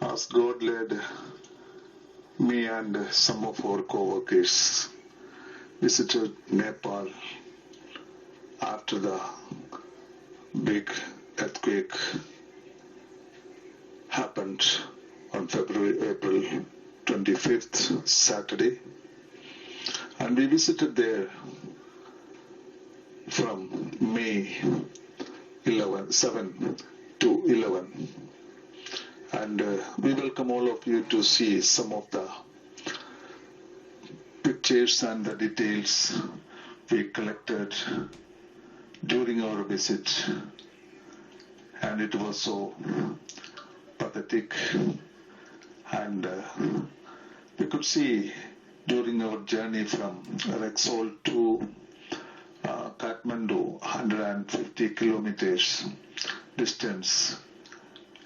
as God led me and some of our co-workers visited Nepal after the big earthquake happened on April 25th, Saturday. And we visited there from May 7 to 11. And we welcome all of you to see some of the pictures and the details we collected during our visit. And it was so pathetic. And we could see during our journey from Rexall to Kathmandu, 150 kilometers distance,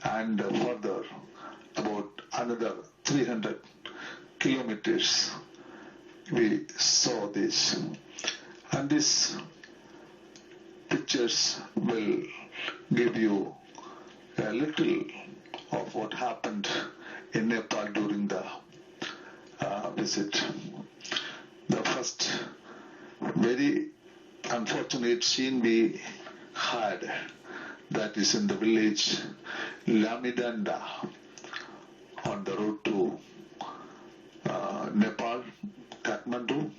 and further about another 300 kilometers, we saw this. And these pictures will give you a little of what happened in Nepal during the visit. The first very unfortunate scene we had, that is in the village Lamidanda on the road to Nepal, Kathmandu.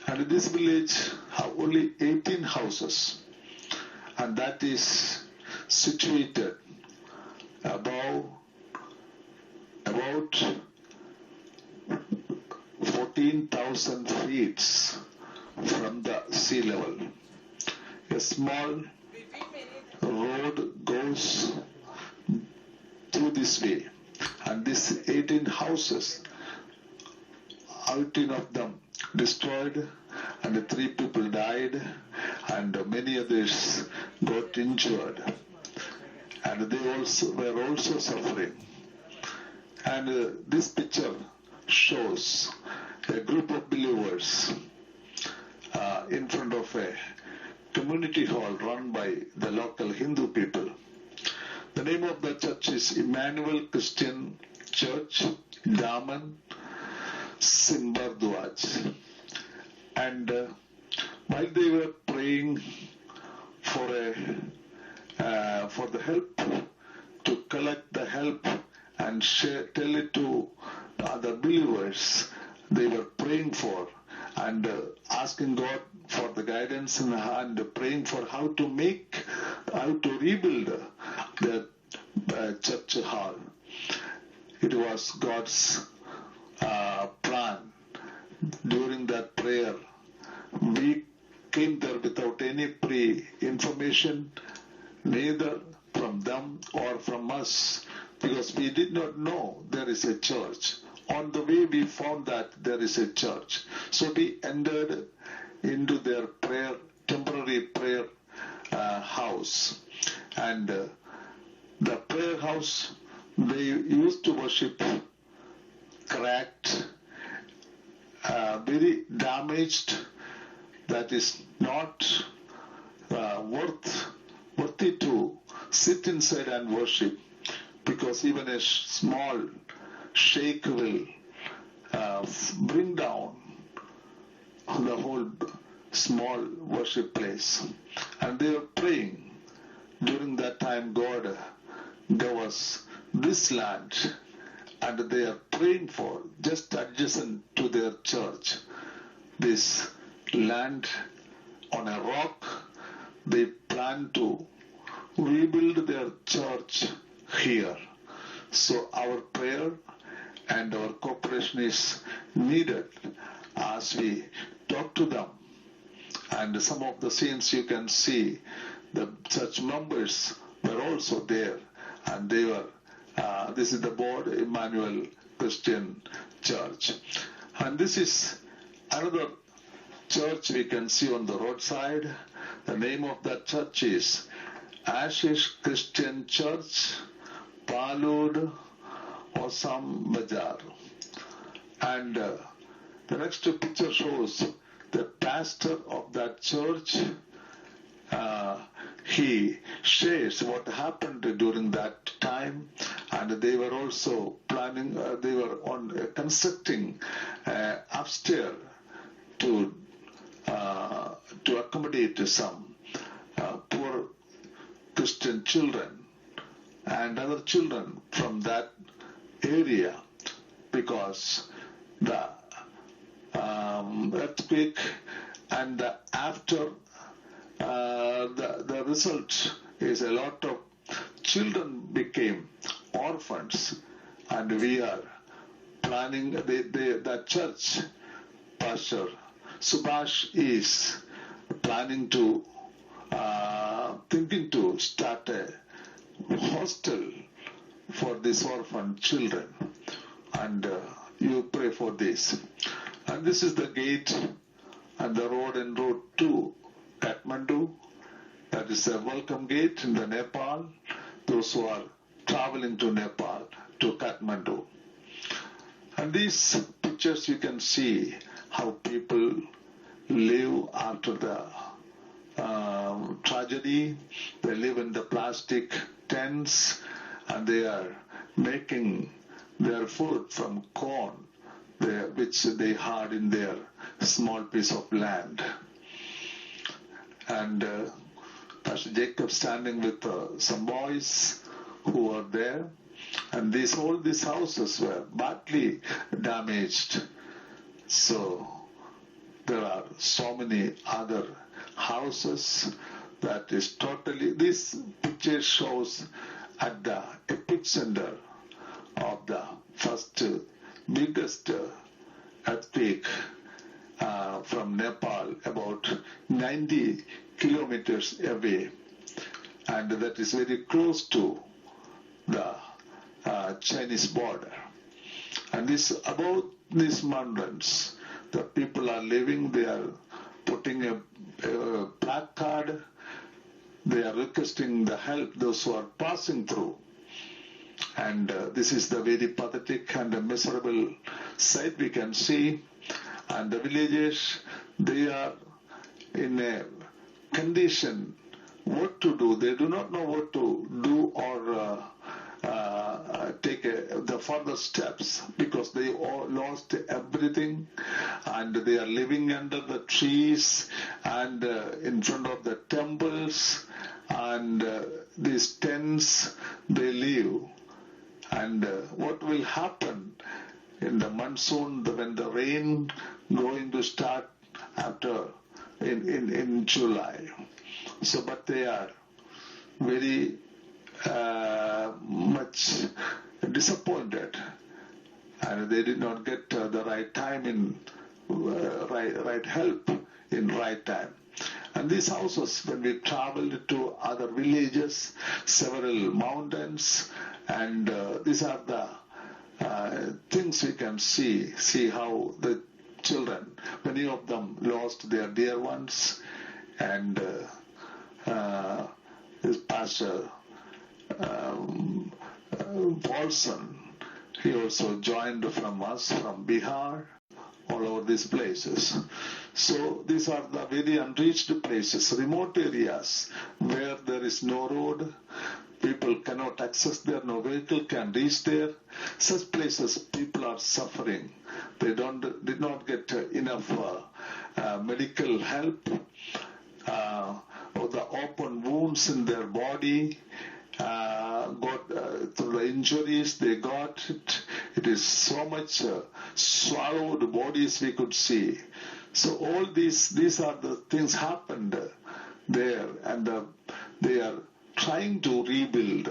And this village have only 18 houses, and that is situated about 14,000 feet from the sea level. A small road goes through this way, and these 18 houses, 18 of them destroyed, and 3 people died, and many others got injured, and they were also suffering. And this picture shows a group of believers in front of a community hall run by the local Hindu people. The name of the church is Emmanuel Christian Church, Daman, Simbardwaj. And while they were praying for the help, to collect the help and tell it to other believers, they were praying for and asking God for the guidance and praying for how to rebuild the church hall. It was God's plan. During that prayer, we came there without any pre-information, neither from them or from us, because we did not know there is a church. On the way, we found that there is a church. So we entered into their temporary prayer house. And the prayer house, they used to worship cracked, very damaged, that is not worthy to sit inside and worship, because even a small shake will bring down the whole small worship place. And they were praying. During that time, God gave us this land, and they are praying for, just adjacent to their church, this land on a rock. They plan to rebuild their church here. So our prayer and our cooperation is needed as we talk to them. And some of the scenes you can see, the church members were also there, and they were, this is the board, Emmanuel Christian Church. And this is another church we can see on the roadside. The name of that church is Ashish Christian Church, Palud, Osam Bajar. And the next picture shows the pastor of that church. He shares what happened during that time and they were also planning, they were on constructing upstairs to accommodate some poor Christian children and other children from that area, because the earthquake and after the result is a lot of children became orphans, and we are planning the church pastor Subhash is planning to thinking to start a hostel for these orphan children, and you pray for this. And this is the gate and the road and road to Kathmandu. That is a welcome gate in the Nepal, those who are traveling to Nepal, to Kathmandu. And these pictures you can see how people live after the tragedy. They live in the plastic tents, and they are making their food from corn, which they had in their small piece of land. And Pastor Jacob standing with some boys who are there, and all these houses were badly damaged. So there are so many other houses that is totally, this picture shows at the epicenter of the first biggest earthquake from Nepal, about 90 kilometers away, and that is very close to the Chinese border. And this about these mountains, the people are living. They are putting a placard. They are requesting the help those who are passing through. And this is the very pathetic and miserable sight we can see. And the villagers, they are in a condition what to do. They do not know what to do or take the further steps, because they all lost everything, and they are living under the trees and in front of the temples, and these tents they live. And what will happen in the monsoon, when the rain going to start after in July? So, but they are very much disappointed, and they did not get the right time in right help in right time. And these houses, when we traveled to other villages, several mountains, and these are the things we can see how the children, many of them lost their dear ones, and this pastor Paulson, he also joined from us from Bihar, all over these places. So these are the very unreached places, remote areas where there is no road, people cannot access there, no vehicle can reach there. Such places people are suffering. They did not get enough medical help, or the open wounds in their body. Got through the injuries they got it. It is so much swallowed bodies we could see. So all these are the things happened there, and they are trying to rebuild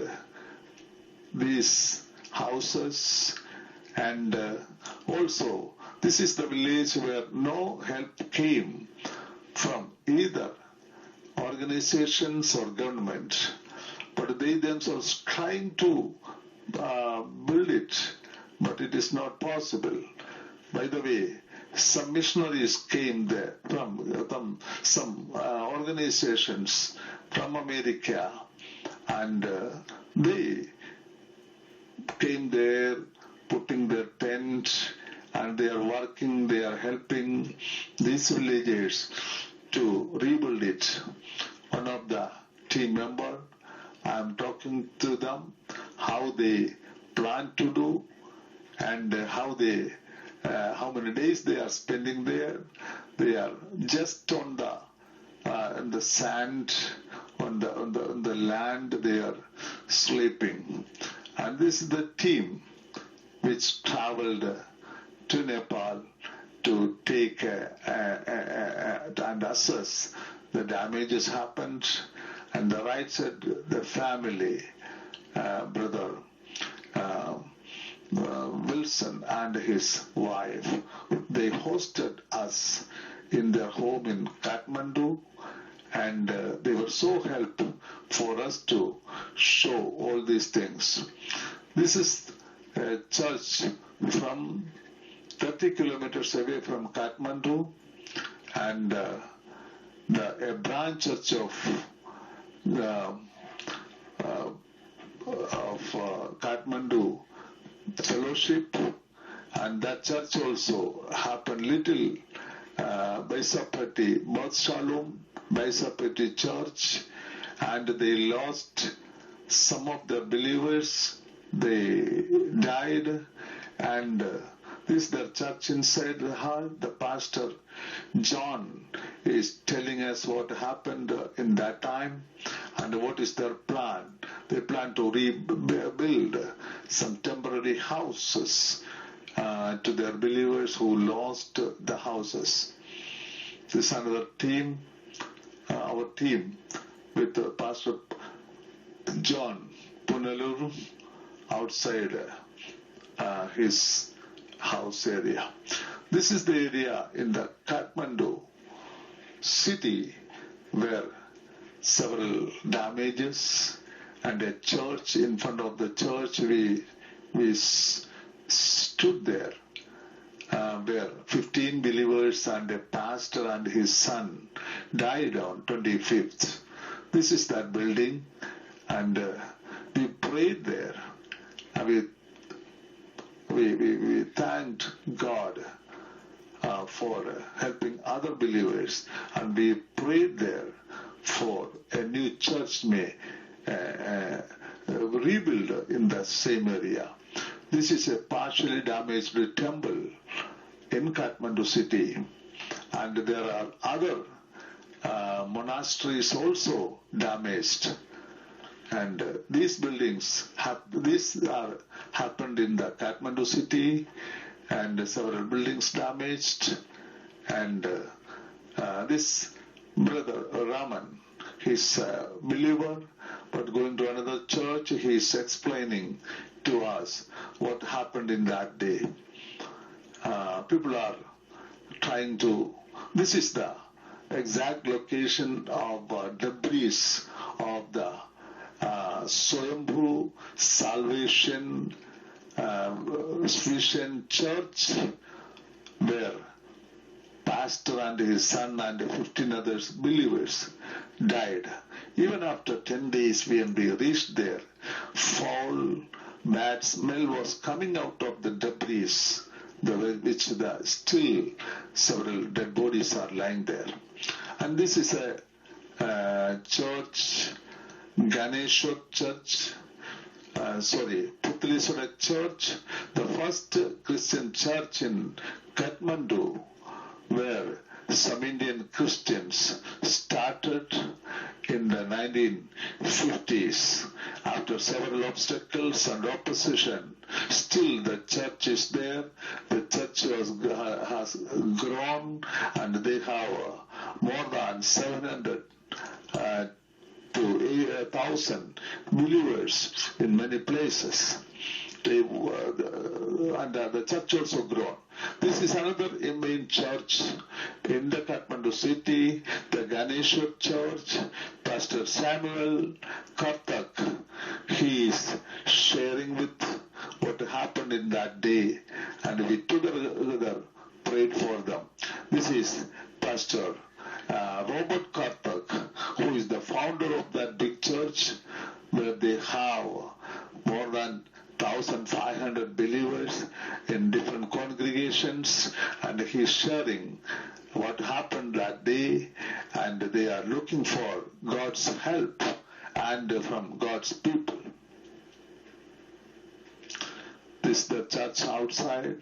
these houses. And also this is the village where no help came from either organizations or government, but they themselves trying to build it, but it is not possible. By the way, some missionaries came there from some organizations from America, and they came there putting their tent, and they are working, they are helping these villagers to rebuild it. One of the team member, I am talking to them how they plan to do, and how many days they are spending there. They are just on the sand, on the land. They are sleeping, and this is the team which traveled to Nepal to take and assess the damages happened, and the right said the family, brother Wilson and his wife, they hosted us in their home in Kathmandu, and they were so helpful for us to show all these things. This is a church from 30 kilometers away from Kathmandu, and a branch church of Kathmandu Fellowship, and that church also happened little Baisapati, Birth Shalom, Baisapati Church, and they lost some of their believers. They died, and this is their church inside the hall. The pastor John is telling us what happened in that time and what is their plan. They plan to rebuild some temporary houses to their believers who lost the houses. This is another team, our team with Pastor John Punaluru outside his house area. This is the area in the Kathmandu city where several damages, and a church. In front of the church we stood there, where 15 believers and a pastor and his son died on 25th. This is that building, and we prayed there, and we thanked God for helping other believers, and we prayed there for a new church may rebuild in the same area. This is a partially damaged temple in Kathmandu city, and there are other monasteries also damaged. And these buildings happened in the Kathmandu city, and several buildings damaged. And this brother Raman, he's a believer, but going to another church, he is explaining to us what happened in that day. People are trying to. This is the exact location of debris of the Swayambhu Salvation Vision Church, where pastor and his son and 15 others believers died. Even after 10 days when we reached there, foul, bad smell was coming out of the debris, still several dead bodies are lying there. And this is a church, Ganeshwar Church, Putliswara Church, the first Christian church in Kathmandu, where some Indian Christians started in the 1950s. After several obstacles and opposition, still the church is there. The church has grown, and they have more than 700 to 1,000 believers in many places. The church also grown. This is another main church in the Kathmandu city, the Ganeshwar Church. Pastor Samuel Kartak, he is sharing with what happened in that day, and we together prayed for them. This is Pastor Robert Kartak, who is the founder of that big church, where they have more than 1,500 believers in different congregations, and he is sharing what happened that day, and they are looking for God's help and from God's people. this the church outside.